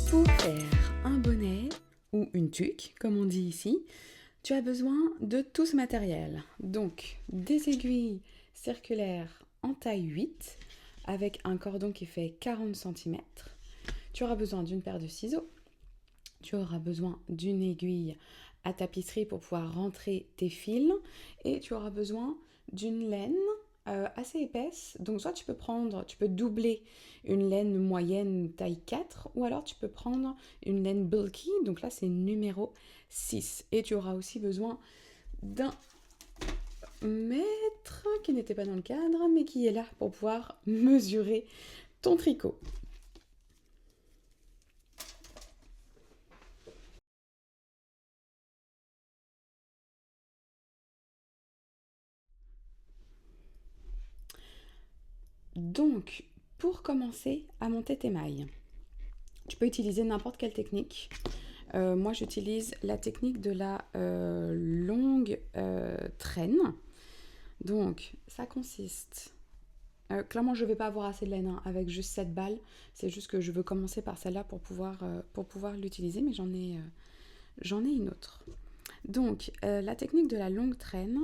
Pour faire un bonnet ou une tuque, comme on dit ici, tu as besoin de tout ce matériel. Donc, des aiguilles circulaires en taille 8 avec un cordon qui fait 40 cm. Tu auras besoin d'une paire de ciseaux. Tu auras besoin d'une aiguille à tapisserie pour pouvoir rentrer tes fils. Et tu auras besoin d'une laine assez épaisse. Donc soit tu peux doubler une laine moyenne taille 4 ou alors tu peux prendre une laine bulky. Donc là c'est numéro 6. Et tu auras aussi besoin d'un mètre qui n'était pas dans le cadre mais qui est là pour pouvoir mesurer ton tricot. Donc, pour commencer à monter tes mailles, tu peux utiliser n'importe quelle technique. Moi, j'utilise la technique de la longue traîne. Donc, ça consiste... clairement, je ne vais pas avoir assez de laine avec juste 7 balles. C'est juste que je veux commencer par celle-là pour pouvoir l'utiliser, mais j'en ai une autre. Donc, la technique de la longue traîne,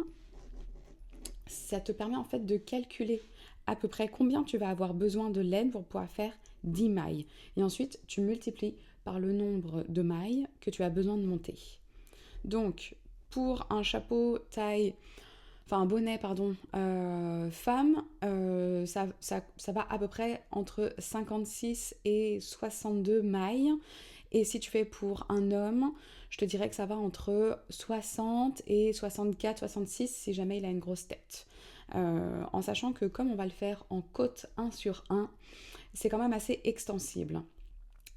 ça te permet en fait de calculer à peu près combien tu vas avoir besoin de laine pour pouvoir faire 10 mailles. Et ensuite, tu multiplies par le nombre de mailles que tu as besoin de monter. Donc, pour un chapeau taille, enfin un bonnet, pardon, femme, ça va à peu près entre 56 et 62 mailles. Et si tu fais pour un homme, je te dirais que ça va entre 60 et 64, 66 si jamais il a une grosse tête. En sachant que comme on va le faire en côte 1 sur 1, c'est quand même assez extensible.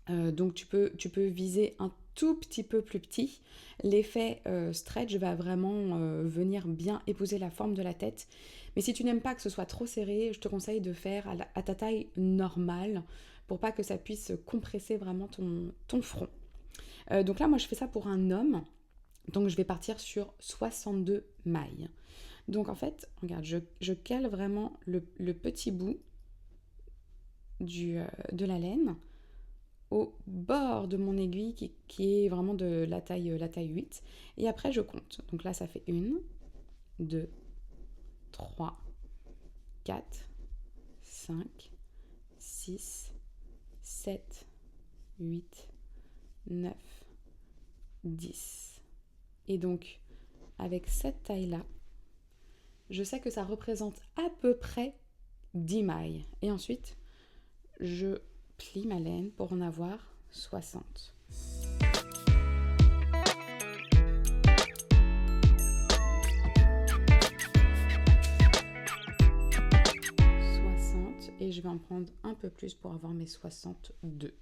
Donc tu peux viser un tout petit peu plus petit. L'effet stretch va vraiment venir bien épouser la forme de la tête. Mais si tu n'aimes pas que ce soit trop serré, je te conseille de faire à ta taille normale pour pas que ça puisse compresser vraiment ton front. Donc là, moi, je fais ça pour un homme. Donc je vais partir sur 62 mailles. Donc en fait, regarde, je cale vraiment le petit bout de la laine au bord de mon aiguille qui est vraiment de la taille 8. Et après, je compte. Donc là, ça fait 1, 2, 3, 4, 5, 6, 7, 8, 9, 10. Et donc, avec cette taille-là, je sais que ça représente à peu près 10 mailles. Et ensuite, je plie ma laine pour en avoir 60. Et je vais en prendre un peu plus pour avoir mes 62.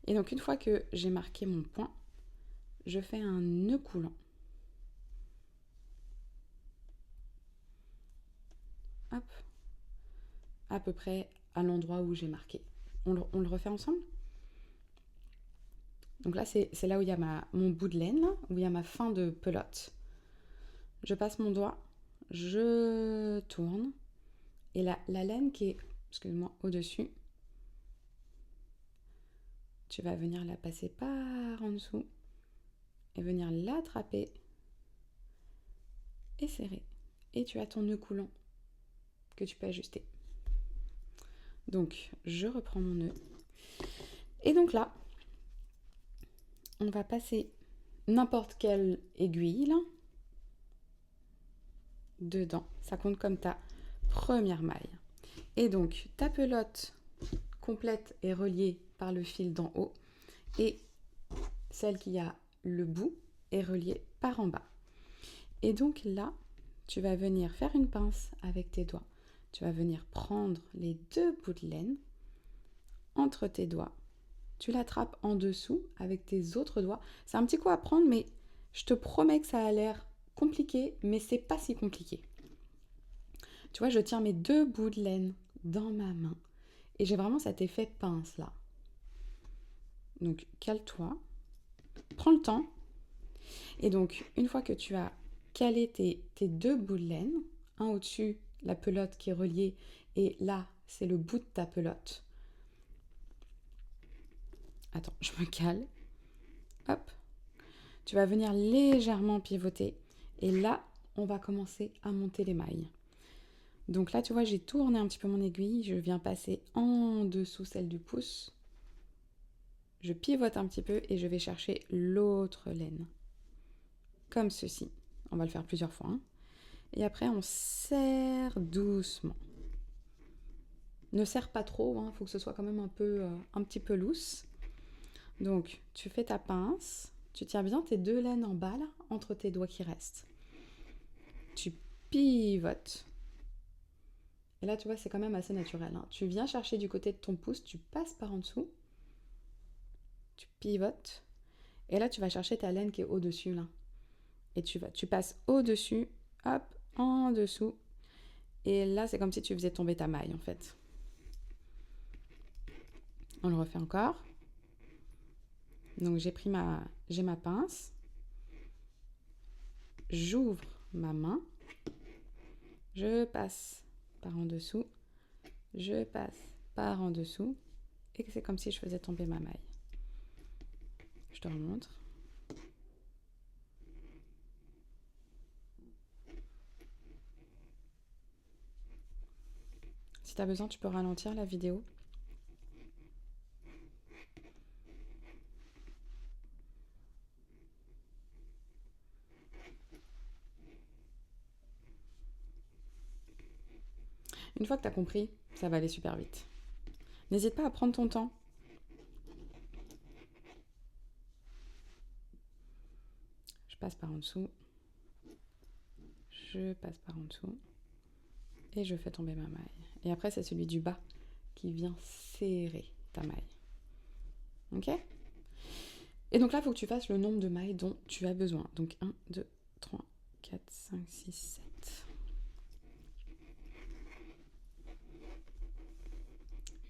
Et donc une fois que j'ai marqué mon point, je fais un nœud coulant. Hop. À peu près à l'endroit où j'ai marqué. On le refait ensemble? Donc là, c'est là où il y a mon bout de laine, où il y a ma fin de pelote. Je passe mon doigt, je tourne, et la laine qui est, excuse-moi, au-dessus, tu vas venir la passer par en dessous et venir l'attraper et serrer. Et tu as ton nœud coulant que tu peux ajuster. Donc, je reprends mon nœud. Et donc là, on va passer n'importe quelle aiguille là, dedans. Ça compte comme ta première maille. Et donc, ta pelote complète est reliée par le fil d'en haut et celle qui a le bout est reliée par en bas. Et donc là, tu vas venir faire une pince avec tes doigts. Tu vas venir prendre les deux bouts de laine entre tes doigts. Tu l'attrapes en dessous avec tes autres doigts. C'est un petit coup à prendre, mais je te promets que ça a l'air compliqué, mais c'est pas si compliqué. Tu vois, je tiens mes deux bouts de laine dans ma main et j'ai vraiment cet effet pince là. Donc cale-toi, prends le temps. Et donc une fois que tu as calé tes deux bouts de laine, un au-dessus, la pelote qui est reliée, et là c'est le bout de ta pelote. Attends, je me cale. Hop. Tu vas venir légèrement pivoter. Et là, on va commencer à monter les mailles. Donc là, tu vois, j'ai tourné un petit peu mon aiguille. Je viens passer en dessous celle du pouce. Je pivote un petit peu et je vais chercher l'autre laine. Comme ceci. On va le faire plusieurs fois. Hein. Et après, on serre doucement. Ne serre pas trop, il faut que ce soit quand même un petit peu loose. Donc, tu fais ta pince, tu tiens bien tes deux laines en bas, là, entre tes doigts qui restent. Tu pivotes. Et là, tu vois, c'est quand même assez naturel. Hein. Tu viens chercher du côté de ton pouce, tu passes par en dessous, tu pivotes, et là, tu vas chercher ta laine qui est au-dessus, là. Et tu passes au-dessus, hop, en dessous, et là, c'est comme si tu faisais tomber ta maille, en fait. On le refait encore. Donc j'ai ma pince, j'ouvre ma main, je passe par en dessous, je passe par en dessous, et c'est comme si je faisais tomber ma maille. Je te remontre. Si tu as besoin, tu peux ralentir la vidéo. Une fois que tu as compris, ça va aller super vite. N'hésite pas à prendre ton temps. Je passe par en dessous, je passe par en dessous, et je fais tomber ma maille. Et après, c'est celui du bas qui vient serrer ta maille. Ok ? Et donc là, il faut que tu fasses le nombre de mailles dont tu as besoin. Donc 1, 2, 3, 4, 5, 6, 7,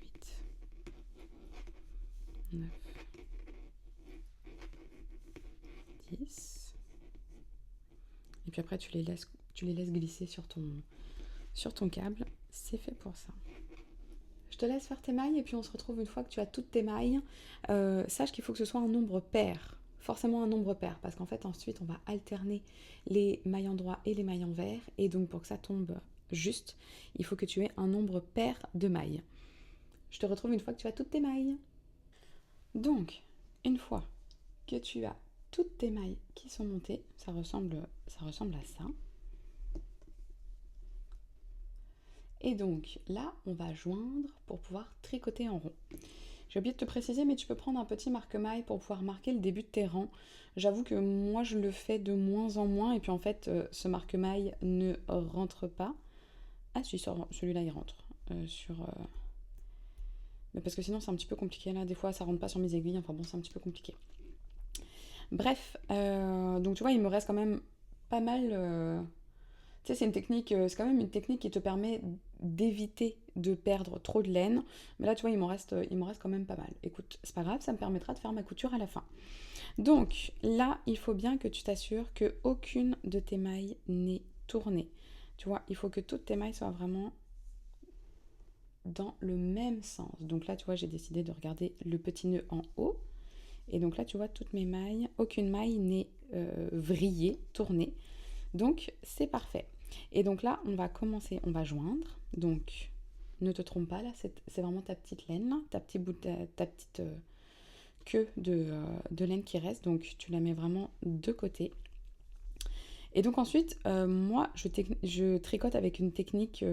8, 9, 10. Et puis après, tu les laisses glisser sur ton câble. C'est fait pour ça. Je te laisse faire tes mailles et puis on se retrouve une fois que tu as toutes tes mailles. Sache qu'il faut que ce soit un nombre pair. Forcément un nombre pair parce qu'en fait ensuite on va alterner les mailles endroits et les mailles envers. Et donc pour que ça tombe juste, il faut que tu aies un nombre pair de mailles. Je te retrouve une fois que tu as toutes tes mailles. Donc, une fois que tu as toutes tes mailles qui sont montées, ça ressemble à ça. Et donc là, on va joindre pour pouvoir tricoter en rond. J'ai oublié de te préciser, mais tu peux prendre un petit marque-maille pour pouvoir marquer le début de tes rangs. J'avoue que moi, je le fais de moins en moins, et puis en fait, ce marque-maille ne rentre pas. Ah si, celui-là, il rentre. Mais parce que sinon, c'est un petit peu compliqué, là. Des fois, ça rentre pas sur mes aiguilles, enfin bon, c'est un petit peu compliqué. Bref, donc tu vois, il me reste quand même pas mal... Tu sais, c'est une technique, c'est quand même une technique qui te permet d'éviter de perdre trop de laine. Mais là, tu vois, il m'en reste quand même pas mal. Écoute, c'est pas grave, ça me permettra de faire ma couture à la fin. Donc là, il faut bien que tu t'assures que aucune de tes mailles n'est tournée. Tu vois, il faut que toutes tes mailles soient vraiment dans le même sens. Donc là, tu vois, j'ai décidé de regarder le petit nœud en haut. Et donc là, tu vois, toutes mes mailles, aucune maille n'est vrillée, tournée. Donc, c'est parfait. Et donc là, on va commencer, on va joindre. Donc, ne te trompe pas, là, c'est vraiment ta petite laine, là, ta petite queue de laine qui reste. Donc, tu la mets vraiment de côté. Et donc ensuite, moi, je tricote avec une technique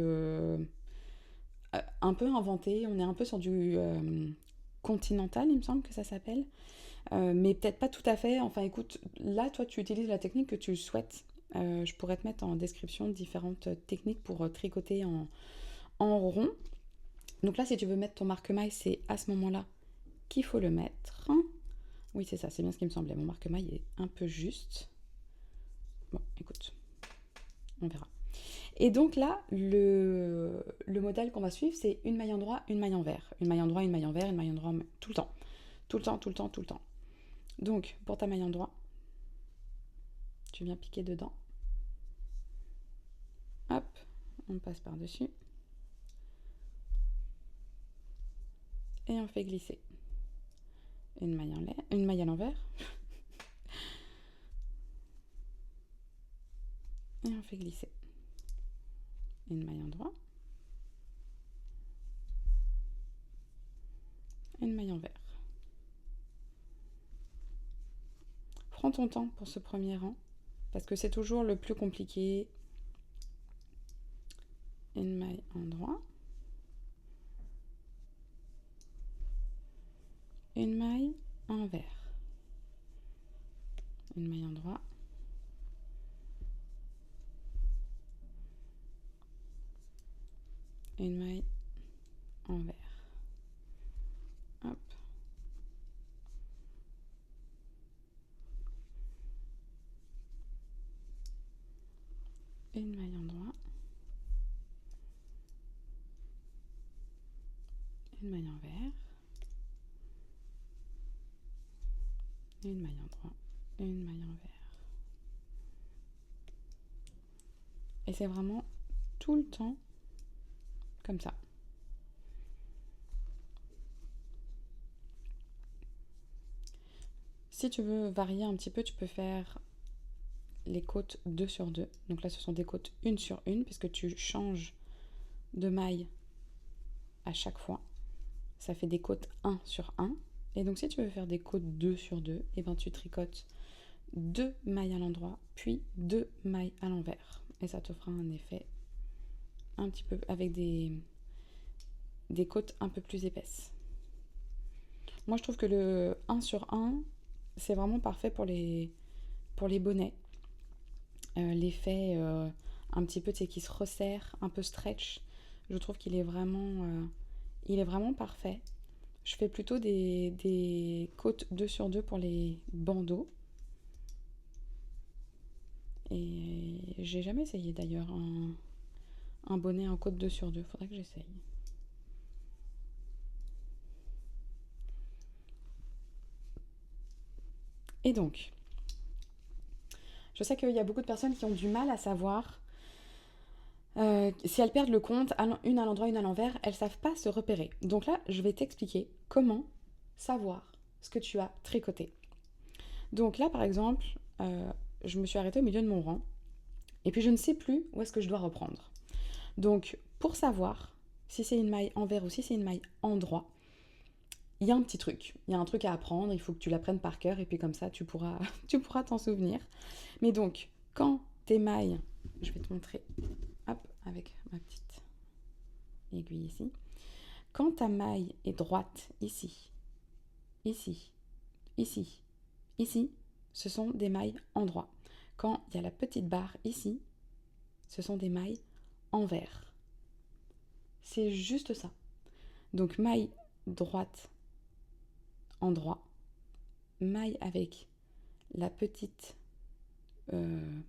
un peu inventée. On est un peu sur du continental, il me semble que ça s'appelle. Mais peut-être pas tout à fait. Enfin, écoute, là, toi, tu utilises la technique que tu souhaites. Je pourrais te mettre en description différentes techniques pour tricoter en rond. Donc là, si tu veux mettre ton marque-maille, c'est à ce moment-là qu'il faut le mettre. Oui, c'est ça, c'est bien ce qui me semblait. Mon marque-maille est un peu juste. Bon, écoute, on verra. Et donc là, le modèle qu'on va suivre, c'est une maille endroit, une maille envers. Une maille endroit, une maille envers, une maille endroit, tout le temps. Tout le temps, tout le temps, tout le temps. Donc, pour ta maille endroit, tu viens piquer dedans. Hop, on passe par-dessus. Et on fait glisser. une maille à l'envers. Et on fait glisser. Une maille endroit. Une maille envers. Prends ton temps pour ce premier rang, parce que c'est toujours le plus compliqué. Une maille endroit. Une maille envers. Une maille endroit. Une maille envers. Hop. Une maille endroit. Une maille envers. Une maille endroit. Une maille envers. Et c'est vraiment tout le temps comme ça. Si tu veux varier un petit peu, tu peux faire les côtes 2 sur 2. Donc là, ce sont des côtes 1 sur 1, puisque tu changes de maille à chaque fois. Ça fait des côtes 1 sur 1. Et donc, si tu veux faire des côtes 2 sur 2, et ben, tu tricotes 2 mailles à l'endroit, puis 2 mailles à l'envers. Et ça te fera un effet un petit peu avec des côtes un peu plus épaisses. Moi, je trouve que le 1 sur 1, c'est vraiment parfait pour les bonnets. L'effet un petit peu, tu sais, qui se resserre, un peu stretch. Je trouve qu'il est vraiment parfait. Je fais plutôt des côtes 2 sur 2 pour les bandeaux. Et j'ai jamais essayé d'ailleurs un bonnet en côte 2 sur 2. Faudrait que j'essaye. Et donc, je sais qu'il y a beaucoup de personnes qui ont du mal à savoir si elles perdent le compte, une à l'endroit, une à l'envers, elles ne savent pas se repérer. Donc là, je vais t'expliquer comment savoir ce que tu as tricoté. Donc là, par exemple, je me suis arrêtée au milieu de mon rang et puis je ne sais plus où est-ce que je dois reprendre. Donc, pour savoir si c'est une maille envers ou si c'est une maille endroit, il y a un petit truc. Il y a un truc à apprendre, il faut que tu l'apprennes par cœur et puis comme ça, tu pourras t'en souvenir. Mais donc, quand tes mailles, je vais te montrer, hop, avec ma petite aiguille ici. Quand ta maille est droite ici, ici, ici, ici, ce sont des mailles endroit. Quand il y a la petite barre ici, ce sont des mailles envers. C'est juste ça. Donc maille droite, endroit, maille avec la petite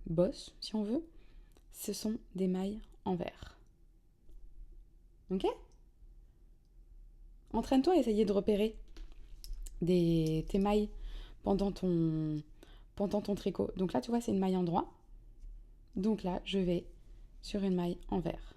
bosse, si on veut, ce sont des mailles envers. Ok ? Entraîne-toi à essayer de repérer tes mailles pendant ton tricot. Donc là, tu vois, c'est une maille endroit. Donc là, je vais sur une maille envers.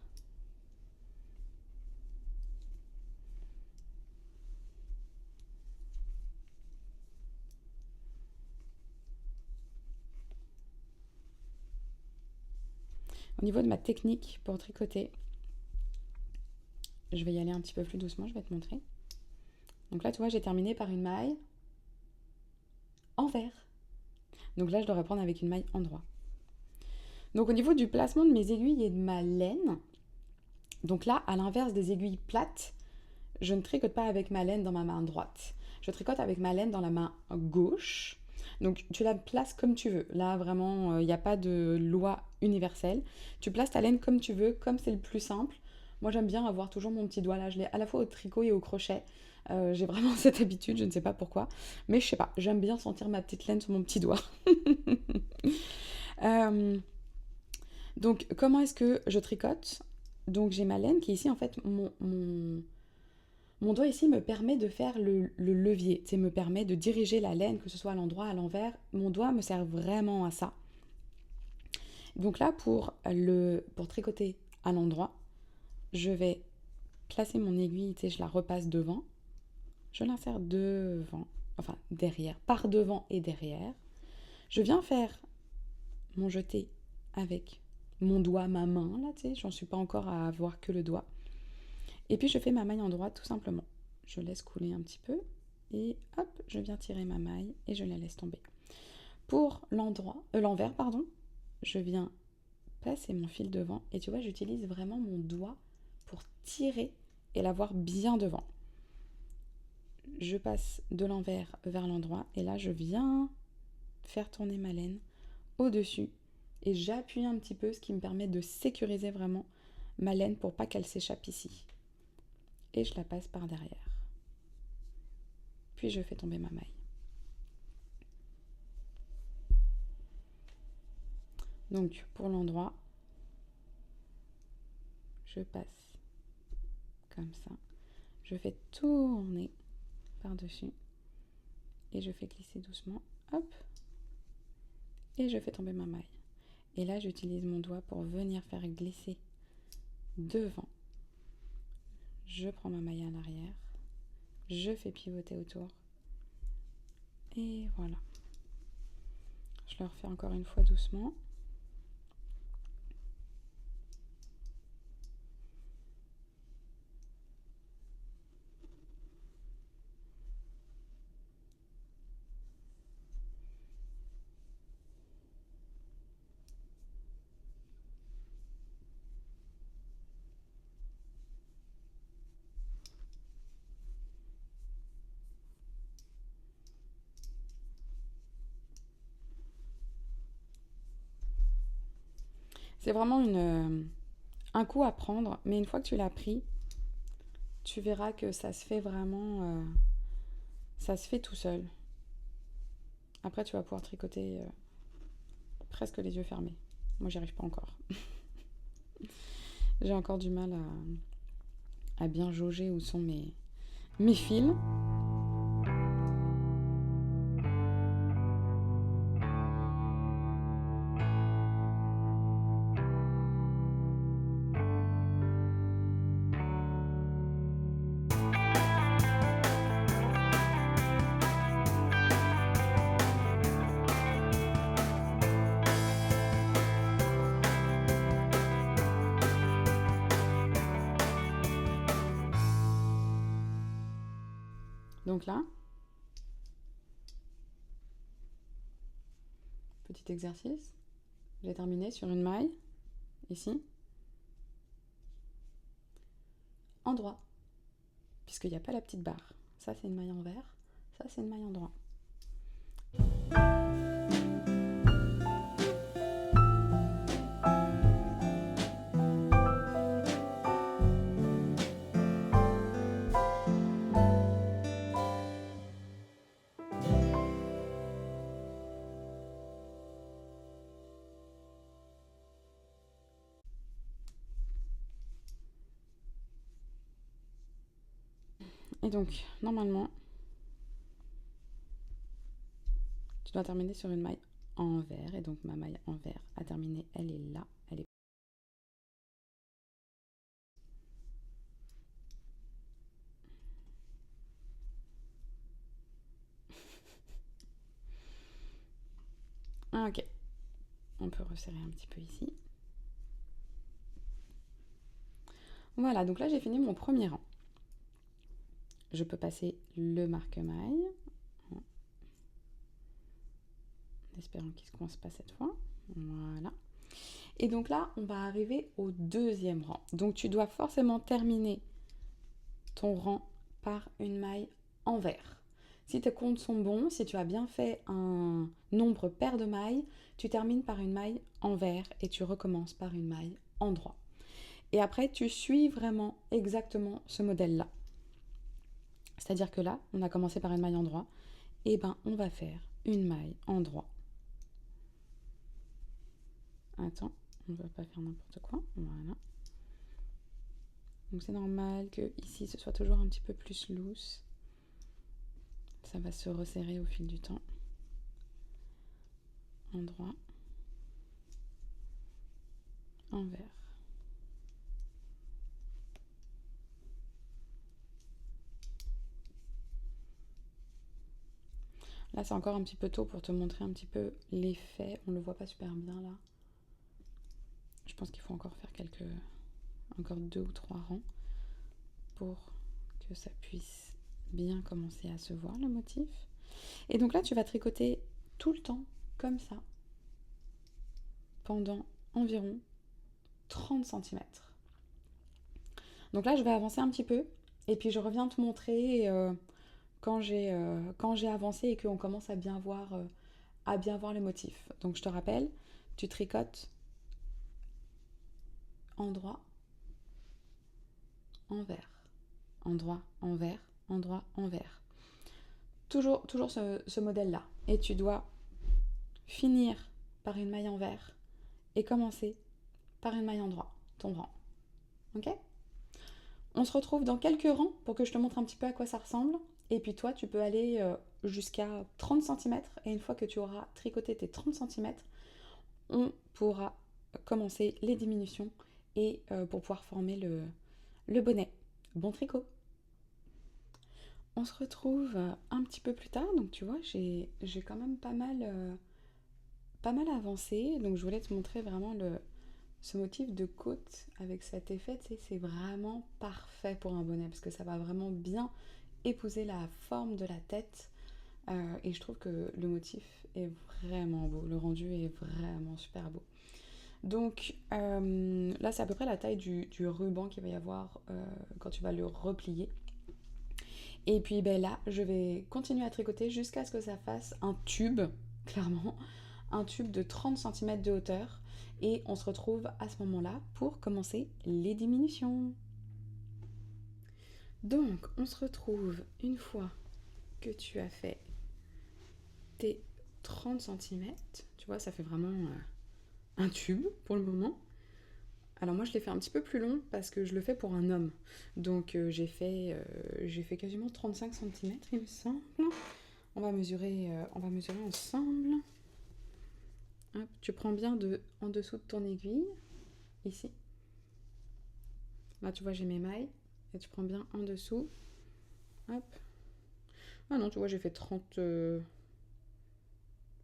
Au niveau de ma technique pour tricoter, je vais y aller un petit peu plus doucement, je vais te montrer. Donc là, tu vois, j'ai terminé par une maille envers. Donc là, je dois reprendre avec une maille endroit. Donc au niveau du placement de mes aiguilles et de ma laine, donc là, à l'inverse des aiguilles plates, je ne tricote pas avec ma laine dans ma main droite. Je tricote avec ma laine dans la main gauche. Donc tu la places comme tu veux. Là, vraiment, il n'y a pas de loi universelle. Tu places ta laine comme tu veux, comme c'est le plus simple. Moi, j'aime bien avoir toujours mon petit doigt là. Je l'ai à la fois au tricot et au crochet. J'ai vraiment cette habitude, je ne sais pas pourquoi. Mais je sais pas, j'aime bien sentir ma petite laine sur mon petit doigt. Donc, comment est-ce que je tricote? Donc, j'ai ma laine qui est ici, en fait, mon doigt ici me permet de faire le levier, me permet de diriger la laine, que ce soit à l'endroit, à l'envers. Mon doigt me sert vraiment à ça. Donc là, pour tricoter à l'endroit, je vais placer mon aiguille, je la repasse devant. Je l'insère devant. enfin derrière, par devant et derrière. Je viens faire mon jeté avec mon doigt, ma main, là, tu sais, j'en suis pas encore à avoir que le doigt. Et puis je fais ma maille en droite tout simplement. Je laisse couler un petit peu et hop, je viens tirer ma maille et je la laisse tomber. Pour l'envers, je viens passer mon fil devant et tu vois, j'utilise vraiment mon doigt pour tirer et l'avoir bien devant. Je passe de l'envers vers l'endroit et là je viens faire tourner ma laine au-dessus et j'appuie un petit peu, ce qui me permet de sécuriser vraiment ma laine pour pas qu'elle s'échappe ici. Et je la passe par derrière. Puis je fais tomber ma maille. Donc pour l'endroit, je passe comme ça. Je fais tourner par-dessus et je fais glisser doucement, hop, et je fais tomber ma maille. Et là, j'utilise mon doigt pour venir faire glisser devant. Je prends ma maille à l'arrière, je fais pivoter autour et voilà. Je le refais encore une fois doucement. C'est vraiment un coup à prendre, mais une fois que tu l'as pris, tu verras que ça se fait vraiment, ça se fait tout seul. Après, tu vas pouvoir tricoter presque les yeux fermés. Moi, j'y arrive pas encore. J'ai encore du mal à bien jauger où sont mes fils. Donc là, petit exercice. J'ai terminé sur une maille, ici, en droit, puisqu'il n'y a pas la petite barre. Ça, c'est une maille en vert, ça, c'est une maille en droit. Et donc, normalement, tu dois terminer sur une maille en vert. Et donc, ma maille en vert a terminé, elle est là. Elle est... Ah, ok. On peut resserrer un petit peu ici. Voilà, donc là, j'ai fini mon premier rang. Je peux passer le marque-maille. En espérant qu'il ne se coince pas cette fois. Voilà. Et donc là, on va arriver au deuxième rang. Donc tu dois forcément terminer ton rang par une maille en vert. Si tes comptes sont bons, si tu as bien fait un nombre pair de mailles, tu termines par une maille en vert et tu recommences par une maille en droit. Et après, tu suis vraiment exactement ce modèle-là. C'est-à-dire que là, on a commencé par une maille en droit, et ben on va faire une maille en droit. Attends, on ne va pas faire n'importe quoi. Voilà. Donc c'est normal que ici ce soit toujours un petit peu plus loose. Ça va se resserrer au fil du temps. En droit. En vert. Là, c'est encore un petit peu tôt pour te montrer un petit peu l'effet. On le voit pas super bien là. Je pense qu'il faut encore faire encore 2 ou 3 rangs pour que ça puisse bien commencer à se voir le motif. Et donc là, tu vas tricoter tout le temps comme ça pendant environ 30 cm. Donc là, je vais avancer un petit peu et puis je reviens te montrer quand j'ai avancé et qu'on commence à bien voir les motifs. Donc je te rappelle, tu tricotes endroit, envers, endroit, envers, endroit, envers. Toujours ce modèle-là. Et tu dois finir par une maille envers et commencer par une maille endroit, ton rang. Ok ? On se retrouve dans quelques rangs pour que je te montre un petit peu à quoi ça ressemble. Et puis toi, tu peux aller jusqu'à 30 cm. Et une fois que tu auras tricoté tes 30 cm, on pourra commencer les diminutions et pour pouvoir former le bonnet. Bon tricot! On se retrouve un petit peu plus tard. Donc tu vois, j'ai quand même pas mal avancé. Donc je voulais te montrer vraiment ce motif de côte avec cet effet. Tu sais, c'est vraiment parfait pour un bonnet parce que ça va vraiment bien épouser la forme de la tête. Et je trouve que le motif est vraiment beau. Le rendu est vraiment super beau. Donc là, c'est à peu près la taille du ruban qu'il va y avoir quand tu vas le replier. Et puis ben là, je vais continuer à tricoter jusqu'à ce que ça fasse un tube, clairement, un tube de 30 cm de hauteur. Et on se retrouve à ce moment-là pour commencer les diminutions. Donc, on se retrouve une fois que tu as fait tes 30 cm. Tu vois, ça fait vraiment un tube pour le moment. Alors moi, je l'ai fait un petit peu plus long parce que je le fais pour un homme. Donc j'ai fait quasiment 35 cm, il me semble. On va mesurer ensemble. Hop, tu prends bien en dessous de ton aiguille, ici. Là, tu vois, j'ai mes mailles. Et tu prends bien en dessous. Hop. Ah non, tu vois, j'ai fait 30...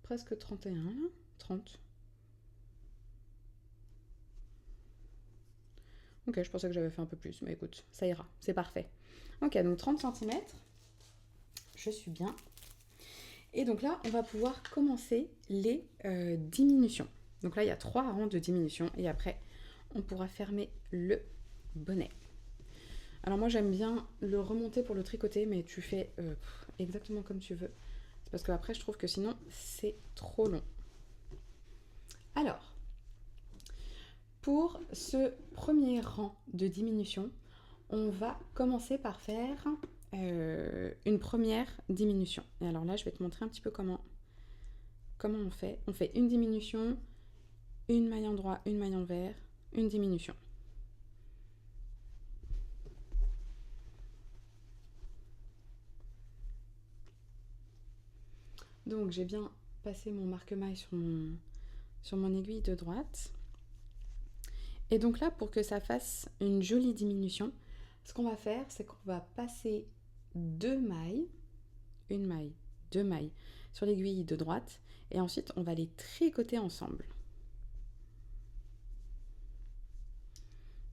presque 31, là. 30. Ok, je pensais que j'avais fait un peu plus, mais écoute, ça ira, c'est parfait. Ok, donc 30 cm. Je suis bien. Et donc là, on va pouvoir commencer les diminutions. Donc là, il y a 3 rangs de diminution et après, on pourra fermer le bonnet. Alors moi, j'aime bien le remonter pour le tricoter, mais tu fais exactement comme tu veux. C'est parce que après, je trouve que sinon, c'est trop long. Alors, pour ce premier rang de diminution, on va commencer par faire une première diminution. Et alors là, je vais te montrer un petit peu comment on fait. On fait une diminution, une maille en droit, une maille envers, une diminution. Donc j'ai bien passé mon marque-maille sur mon aiguille de droite. Et donc là, pour que ça fasse une jolie diminution, ce qu'on va faire, c'est qu'on va passer 2 mailles, une maille, 2 mailles sur l'aiguille de droite, et ensuite on va les tricoter ensemble.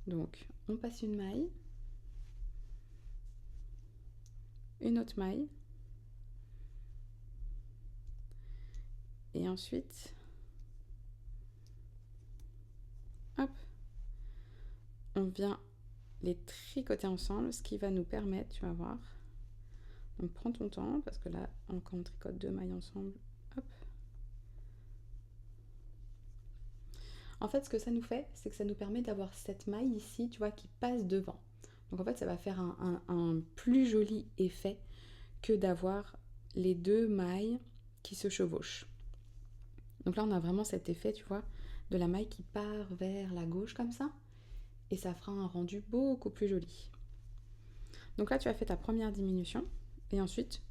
Donc on passe une maille, une autre maille, et ensuite, hop, on vient les tricoter ensemble, ce qui va nous permettre, tu vas voir, donc prends ton temps, parce que là, quand on tricote 2 mailles ensemble, hop. En fait, ce que ça nous fait, c'est que ça nous permet d'avoir cette maille ici, tu vois, qui passe devant. Donc en fait, ça va faire un plus joli effet que d'avoir les 2 mailles qui se chevauchent. Donc là, on a vraiment cet effet, tu vois, de la maille qui part vers la gauche comme ça. Et ça fera un rendu beaucoup plus joli. Donc là, tu as fait ta première diminution. Et ensuite,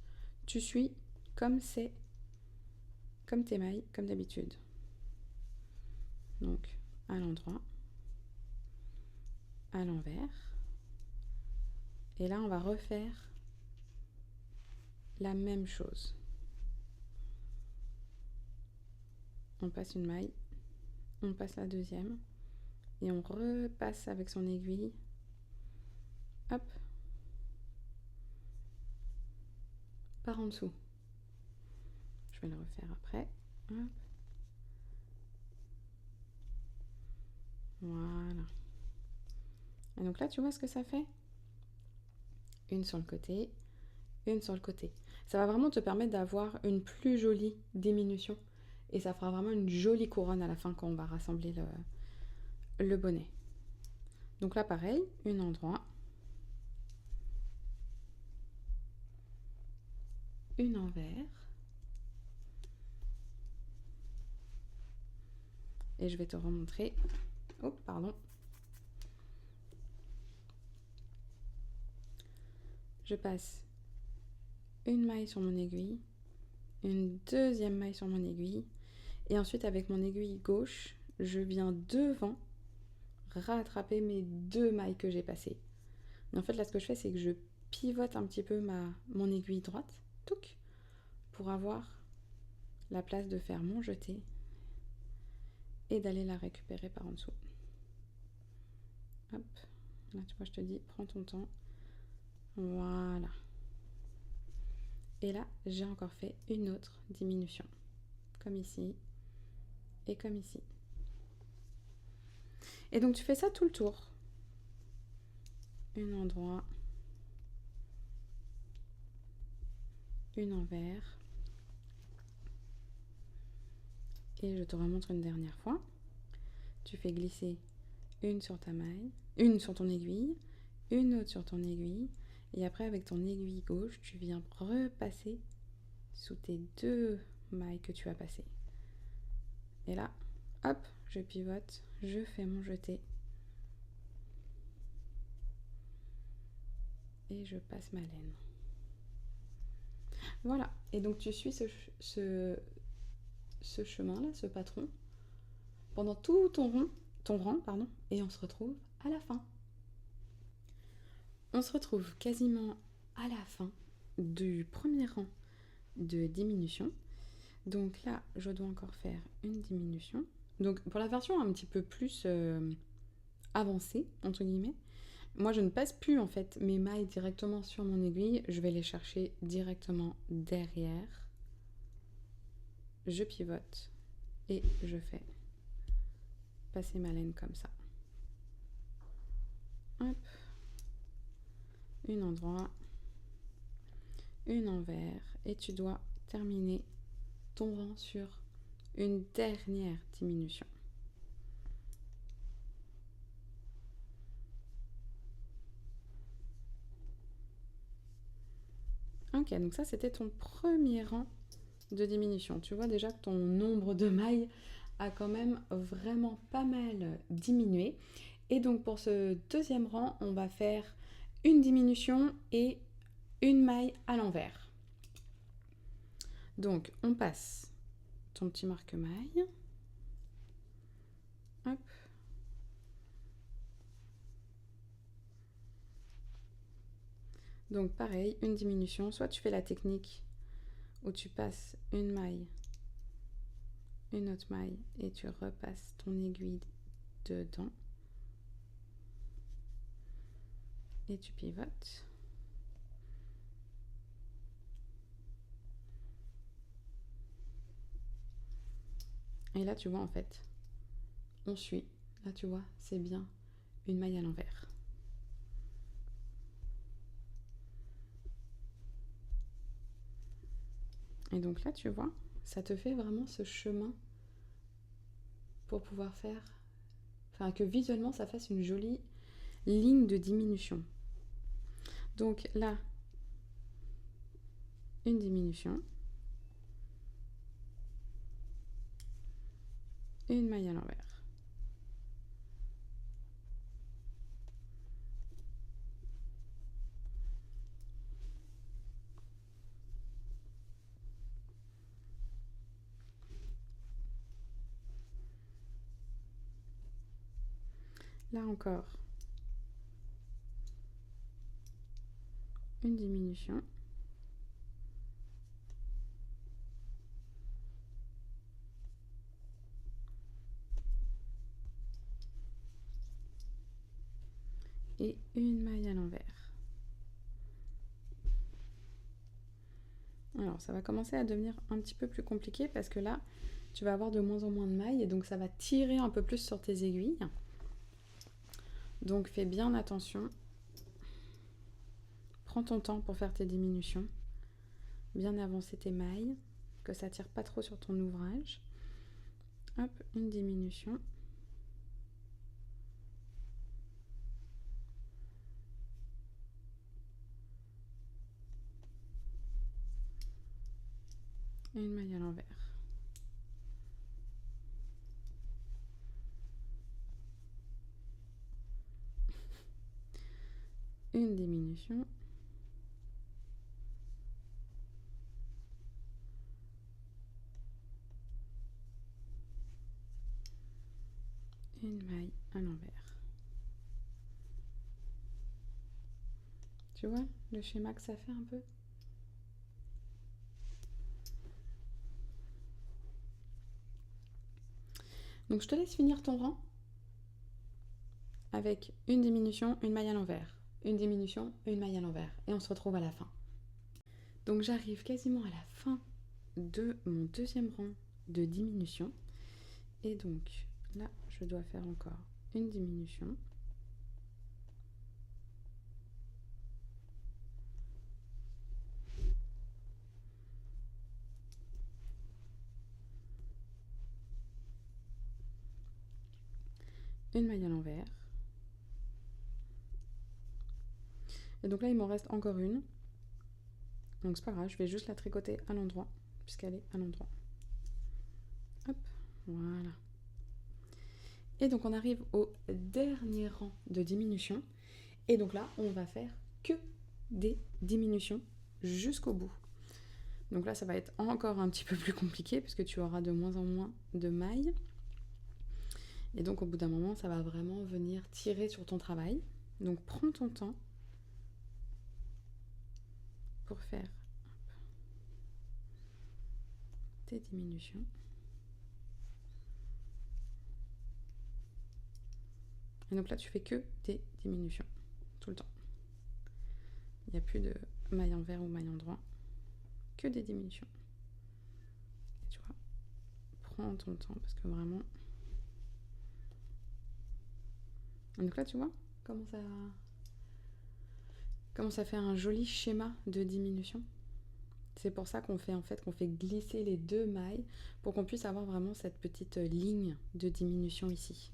tu suis comme tes mailles, comme d'habitude. Donc, à l'endroit, à l'envers. Et là, on va refaire la même chose. on passe une maille, on passe la deuxième et on repasse avec son aiguille, hop, par en dessous. Je vais le refaire après, hop. Voilà. Et donc là, tu vois ce que ça fait? Une sur le côté, une sur le côté. Ça va vraiment te permettre d'avoir une plus jolie diminution. Et ça fera vraiment une jolie couronne à la fin quand on va rassembler le bonnet. Donc là, pareil, une endroit, une envers. Et je vais te remontrer. Oh, pardon. Je passe une maille sur mon aiguille, une deuxième maille sur mon aiguille, et ensuite avec mon aiguille gauche, je viens devant rattraper mes 2 mailles que j'ai passées. Et en fait, là, ce que je fais, c'est que je pivote un petit peu mon aiguille droite, touc, pour avoir la place de faire mon jeté et d'aller la récupérer par en dessous. Hop, là, tu vois, je te dis, prends ton temps. Voilà. Et là, j'ai encore fait une autre diminution, comme ici et comme ici. Et donc, tu fais ça tout le tour. Une endroit, une envers. Et je te remontre une dernière fois. Tu fais glisser une sur ta maille, une sur ton aiguille, une autre sur ton aiguille. Et après, avec ton aiguille gauche, tu viens repasser sous tes 2 mailles que tu as passées. Et là, hop, je pivote, je fais mon jeté. Et je passe ma laine. Voilà, et donc tu suis ce chemin-là, ce patron, pendant tout ton rang, pardon, et on se retrouve à la fin. On se retrouve quasiment à la fin du premier rang de diminution. Donc là, je dois encore faire une diminution. Donc pour la version un petit peu plus avancée, entre guillemets, moi je ne passe plus en fait mes mailles directement sur mon aiguille, je vais les chercher directement derrière. Je pivote et je fais passer ma laine comme ça. Hop. Une endroit, une envers, et tu dois terminer ton rang sur une dernière diminution. Ok, donc ça c'était ton premier rang de diminution. Tu vois déjà que ton nombre de mailles a quand même vraiment pas mal diminué. Et donc pour ce deuxième rang, on va faire une diminution et une maille à l'envers. Donc on passe ton petit marque-maille. Hop. Donc pareil, une diminution, soit tu fais la technique où tu passes une maille, une autre maille et tu repasses ton aiguille dedans et tu pivotes. Et là tu vois en fait, on suit, là tu vois, c'est bien une maille à l'envers. Et donc là tu vois, ça te fait vraiment ce chemin pour pouvoir faire, enfin que visuellement ça fasse une jolie ligne de diminution. Donc là, une diminution, une maille à l'envers. Là encore, une diminution, et une maille à l'envers. Alors ça va commencer à devenir un petit peu plus compliqué parce que là tu vas avoir de moins en moins de mailles et donc ça va tirer un peu plus sur tes aiguilles. Donc fais bien attention. Prends ton temps pour faire tes diminutions. Bien avancer tes mailles, que ça tire pas trop sur ton ouvrage. Hop, une diminution. Et une maille à l'envers. Une diminution. Une maille à l'envers. Tu vois le schéma que ça fait un peu? Donc je te laisse finir ton rang avec une diminution, une maille à l'envers. Une diminution, une maille à l'envers. Et on se retrouve à la fin. Donc j'arrive quasiment à la fin de mon deuxième rang de diminution. Et donc là, je dois faire encore une diminution. Une maille à l'envers. Et donc là, il m'en reste encore une. Donc c'est pas grave, je vais juste la tricoter à l'endroit, puisqu'elle est à l'endroit. Hop, voilà. Et donc on arrive au dernier rang de diminution. Et donc là, on va faire que des diminutions jusqu'au bout. Donc là, ça va être encore un petit peu plus compliqué, puisque tu auras de moins en moins de mailles. Et donc au bout d'un moment, ça va vraiment venir tirer sur ton travail. Donc prends ton temps pour faire tes diminutions. Et donc là, tu fais que des diminutions, tout le temps. Il n'y a plus de maille envers ou maille endroit, que des diminutions. Et tu vois, prends ton temps parce que vraiment... Et donc là, tu vois comment ça fait un joli schéma de diminution. C'est pour ça qu'on fait glisser les deux mailles pour qu'on puisse avoir vraiment cette petite ligne de diminution ici.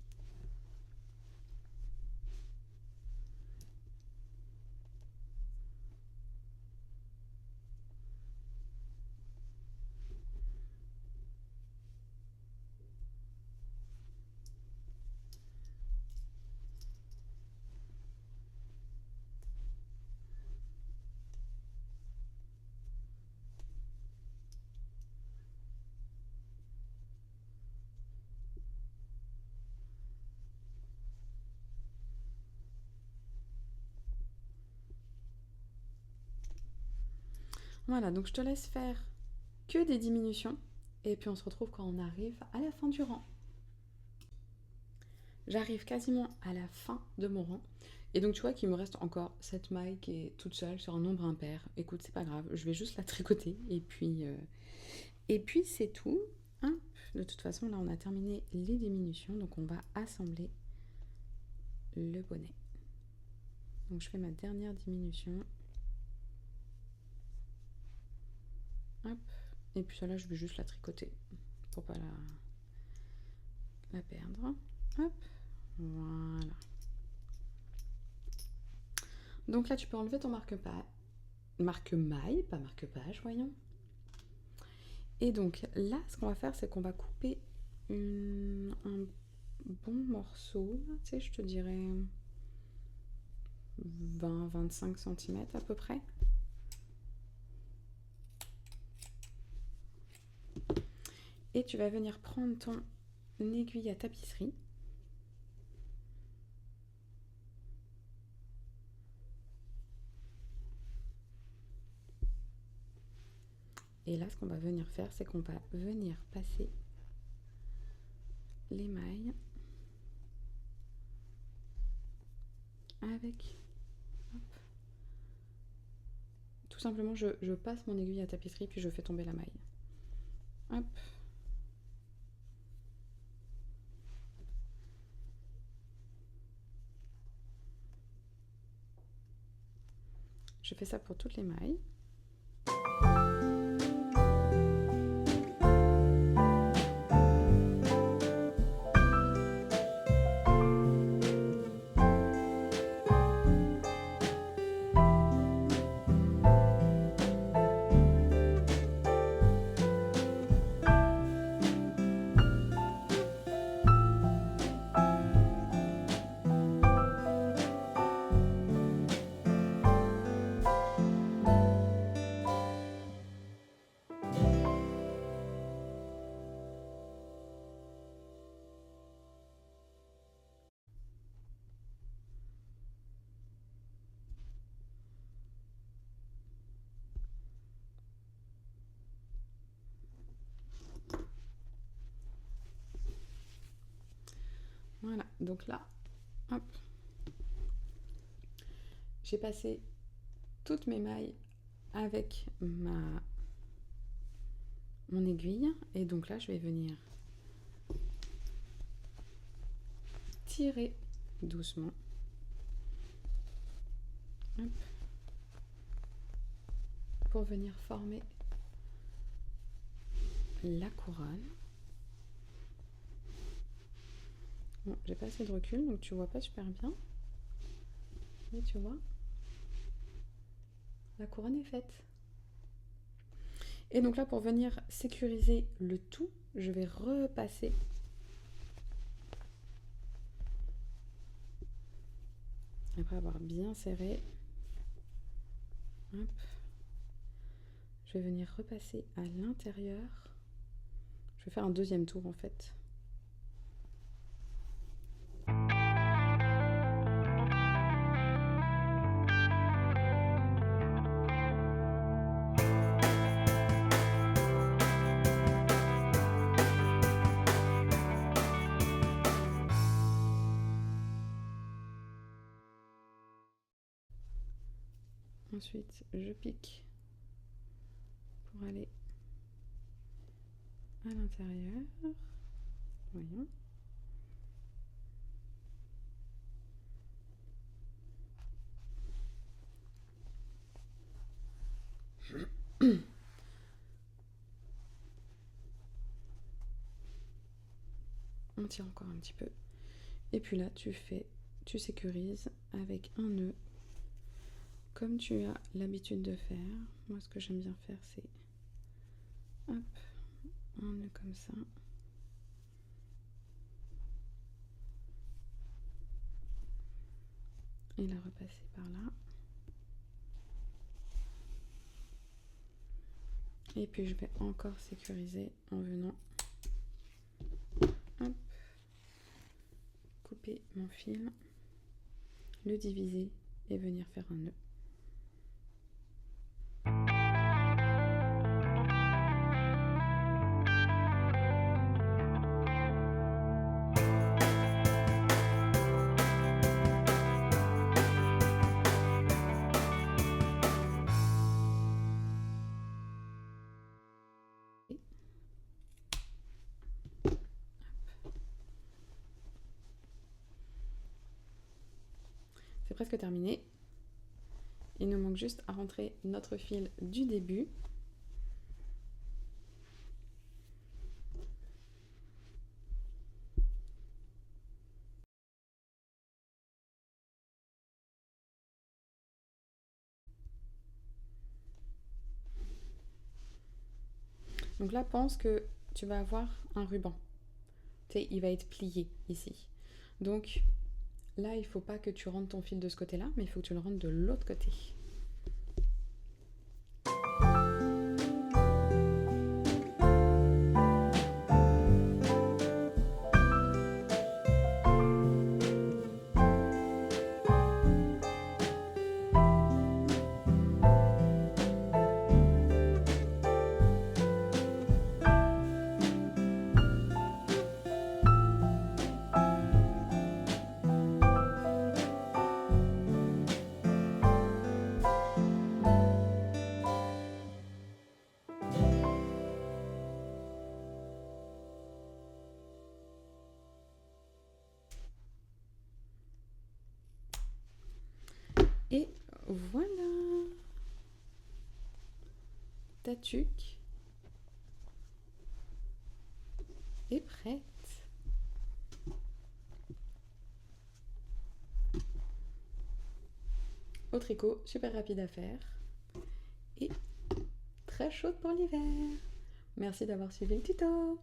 Voilà, donc je te laisse faire que des diminutions et puis on se retrouve quand on arrive à la fin du rang. J'arrive quasiment à la fin de mon rang. Et donc tu vois qu'il me reste encore cette maille qui est toute seule sur un nombre impair. Écoute, c'est pas grave, je vais juste la tricoter et puis c'est tout. Hein. De toute façon, là on a terminé les diminutions, donc on va assembler le bonnet. Donc je fais ma dernière diminution. Hop. Et puis celle-là, je vais juste la tricoter pour pas la perdre. Hop. Voilà. Donc là, tu peux enlever ton marque-maille, pas marque-page, voyons. Et donc là, ce qu'on va faire, c'est qu'on va couper un bon morceau, tu sais, je te dirais 20-25 cm à peu près. Et tu vas venir prendre ton aiguille à tapisserie. Et là, ce qu'on va venir faire, c'est qu'on va venir passer les mailles avec... Hop. Tout simplement, je passe mon aiguille à tapisserie, puis je fais tomber la maille. Hop. Je fais ça pour toutes les mailles. Voilà, donc là, hop, j'ai passé toutes mes mailles avec mon aiguille, et donc là je vais venir tirer doucement. Hop, pour venir former la couronne. Bon, j'ai pas assez de recul, donc tu vois pas super bien. Mais tu vois, la couronne est faite. Et donc là, pour venir sécuriser le tout, je vais repasser après avoir bien serré. Hop. Je vais venir repasser à l'intérieur. Je vais faire un deuxième tour en fait. Ensuite, je pique pour aller à l'intérieur. Voyons. On tire encore un petit peu. Et puis là, tu sécurises avec un nœud, comme tu as l'habitude de faire. Moi, ce que j'aime bien faire, c'est hop, un nœud comme ça. Et la repasser par là. Et puis je vais encore sécuriser en venant hop, couper mon fil, le diviser et venir faire un nœud. C'est presque terminé. Il nous manque juste à rentrer notre fil du début. Donc là, pense que tu vas avoir un ruban. Tu sais, il va être plié ici. Donc là, il ne faut pas que tu rentres ton fil de ce côté-là, mais il faut que tu le rentres de l'autre côté. ta tuque est prête. Au tricot, super rapide à faire et très chaude pour l'hiver. Merci d'avoir suivi le tuto.